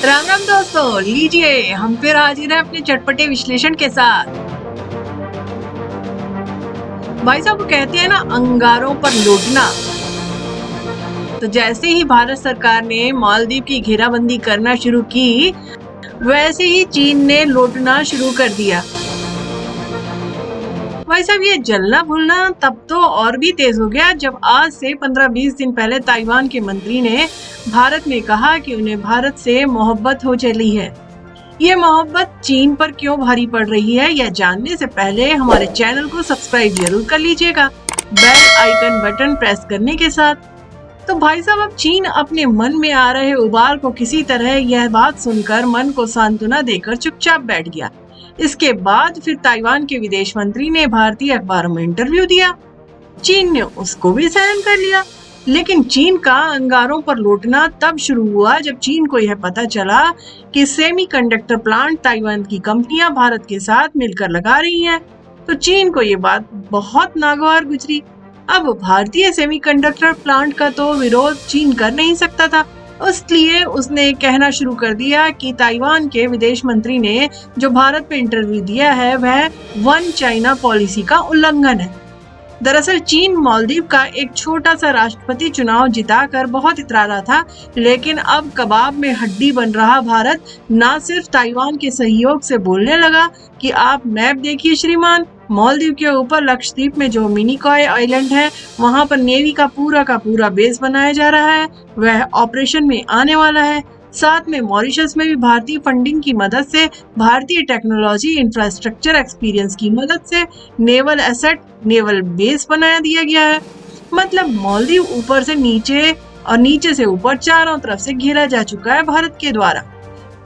राम राम दोस्तों, लीजिए हम फिर हाजिर हैं अपने चटपटे विश्लेषण के साथ। भाई साहब, वो कहते हैं ना, अंगारों पर लूटना। तो जैसे ही भारत सरकार ने मालदीव की घेराबंदी करना शुरू की, वैसे ही चीन ने लूटना शुरू कर दिया। भाई साहब, ये जलना भूलना तब तो और भी तेज हो गया जब आज से 15-20 दिन पहले ताइवान के मंत्री ने भारत में कहा कि उन्हें भारत से मोहब्बत हो चली है। ये मोहब्बत चीन पर क्यों भारी पड़ रही है, यह जानने से पहले हमारे चैनल को सब्सक्राइब जरूर कर लीजिएगा, बेल आइकन बटन प्रेस करने के साथ। तो भाई साहब, अब चीन अपने मन में आ रहे उबाल को किसी तरह यह बात सुनकर मन को सांत्वना देकर चुपचाप बैठ गया। इसके बाद फिर ताइवान के विदेश मंत्री ने भारतीय अखबारों में इंटरव्यू दिया। चीन ने उसको भी सहन कर लिया, लेकिन चीन का अंगारों पर लूटना तब शुरू हुआ जब चीन को यह पता चला कि सेमीकंडक्टर प्लांट ताइवान की कंपनियां भारत के साथ मिलकर लगा रही हैं। तो चीन को ये बात बहुत नागवार गुजरी। अब भारतीय सेमीकंडक्टर प्लांट का तो विरोध चीन कर नहीं सकता था, इसलिए उसने कहना शुरू कर दिया कि ताइवान के विदेश मंत्री ने जो भारत में इंटरव्यू दिया है वह वन चाइना पॉलिसी का उल्लंघन है। दरअसल चीन मालदीव का एक छोटा सा राष्ट्रपति चुनाव जिताकर बहुत इतरा रहा था, लेकिन अब कबाब में हड्डी बन रहा भारत न सिर्फ ताइवान के सहयोग से बोलने लगा कि आप मैप देखिए श्रीमान, मालदीव के ऊपर लक्षद्वीप में जो मिनिकॉय आइलैंड है वहां पर नेवी का पूरा बेस बनाया जा रहा है, वह ऑपरेशन में आने वाला है। साथ में मॉरिशस में भी भारतीय फंडिंग की मदद से, भारतीय टेक्नोलॉजी इंफ्रास्ट्रक्चर एक्सपीरियंस की मदद से नेवल एसेट, नेवल बेस बना दिया गया है। मतलब मालदीव ऊपर से नीचे और नीचे से ऊपर चारों तरफ से घेरा जा चुका है भारत के द्वारा।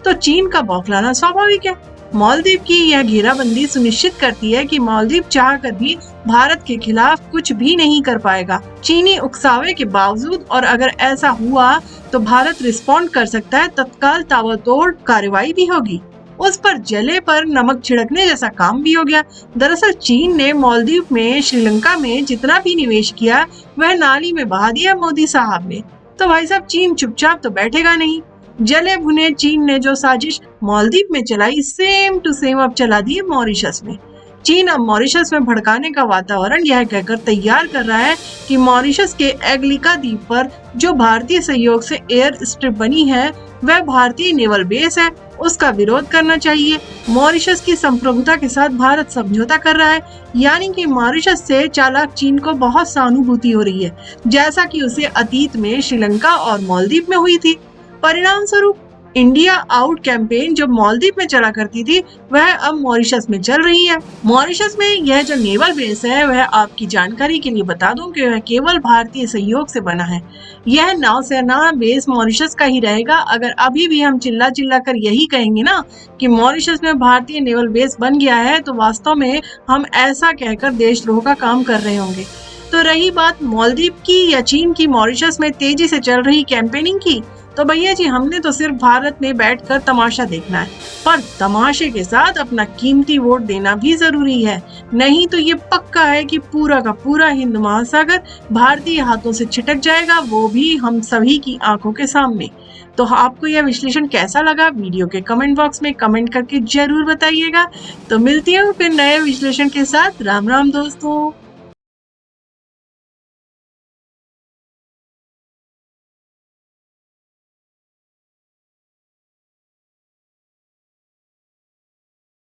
तो चीन का बौखलाना स्वाभाविक है। मालदीव की यह घेराबंदी सुनिश्चित करती है कि मालदीव चाहकर भी भारत के खिलाफ कुछ भी नहीं कर पाएगा, चीनी उकसावे के बावजूद। और अगर ऐसा हुआ तो भारत रिस्पॉन्ड कर सकता है, तत्काल ताबड़तोड़ कार्रवाई भी होगी। उस पर जले पर नमक छिड़कने जैसा काम भी हो गया। दरअसल चीन ने मालदीव में, श्रीलंका में जितना भी निवेश किया वह नाली में बहा दिया मोदी साहब ने। तो भाई साहब, चीन चुपचाप तो बैठेगा नहीं। जले भुने चीन ने जो साजिश मालदीव में चलाई, सेम टू सेम अब चला दी मॉरिशस में। चीन अब मॉरिशस में भड़काने का वातावरण यह कहकर तैयार कर रहा है कि मॉरिशस के एग्लिका द्वीप पर जो भारतीय सहयोग से एयर स्ट्रिप बनी है वह भारतीय नेवल बेस है, उसका विरोध करना चाहिए। मॉरिशस की संप्रभुता के साथ भारत समझौता कर रहा है, यानी कि मॉरिशस से चालाक चीन को बहुत सहानुभूति हो रही है, जैसा कि उसे अतीत में श्रीलंका और मालदीव में हुई थी। परिणाम स्वरूप इंडिया आउट कैंपेन जो मालदीव में चला करती थी वह अब मॉरिशस में चल रही है। मॉरिशस में यह जो नेवल बेस है वह आपकी जानकारी के लिए बता दूं कि वह केवल भारतीय सहयोग से बना है। यह नौसेना बेस मॉरिशस का ही रहेगा। अगर अभी भी हम चिल्ला चिल्ला कर यही कहेंगे ना कि मॉरिशस में भारतीय नेवल बेस बन गया है, तो वास्तव में हम ऐसा कहकर देशद्रोह का काम कर रहे होंगे। तो रही बात मालदीव की या चीन की मॉरिशस में तेजी से चल रही कैंपेनिंग की, तो भैया जी, हमने तो सिर्फ भारत में बैठकर तमाशा देखना है, पर तमाशे के साथ अपना कीमती वोट देना भी जरूरी है। नहीं तो ये पक्का है कि पूरा का पूरा हिंद महासागर भारतीय हाथों से छिटक जाएगा, वो भी हम सभी की आंखों के सामने। तो आपको यह विश्लेषण कैसा लगा, वीडियो के कमेंट बॉक्स में कमेंट करके जरूर बताइएगा। तो मिलती हूँ फिर नए विश्लेषण के साथ। राम राम दोस्तों।